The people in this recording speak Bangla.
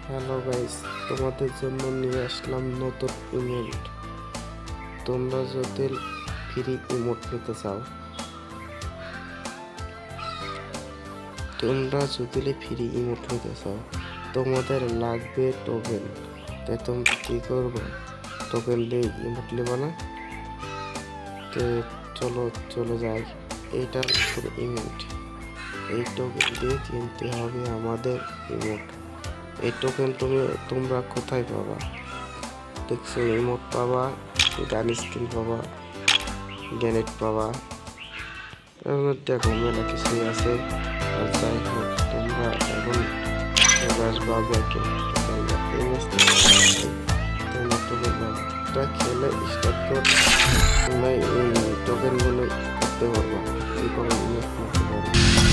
হ্যালো গাইস, তোমাদের জন্য নিয়ে আসলাম নতুন ইমোট। তোমরা যদি ফ্রি ইমোট নিতে চাও, তোমাদের লাগবে টোকেন। তাই তোমরা কি করবো? টোকেন দিয়ে ইমোট নেবা না? তো চলো যাই। এইটা ইমোট, এই টোকেন দিয়ে কিনতে হবে আমাদের ইমোট। এই টোকেন তোমরা কোথায় পাবা? দেখছো, ইমোট পাবা, গান স্কিন পাবা, গ্যানেট পাবা, এর মধ্যে এখন মেলা কিছুই আছে। আর যাই হোক, তোমরা এখন আসবা ব্যাকে, তোমরা এই ম্যাচটা তোমরা টোকেনটা খেলে স্টার্ট কর, তোমরা এই টোকেনগুলো করতে পারবা, এই করে ইনভেস্ট করতে পারবা।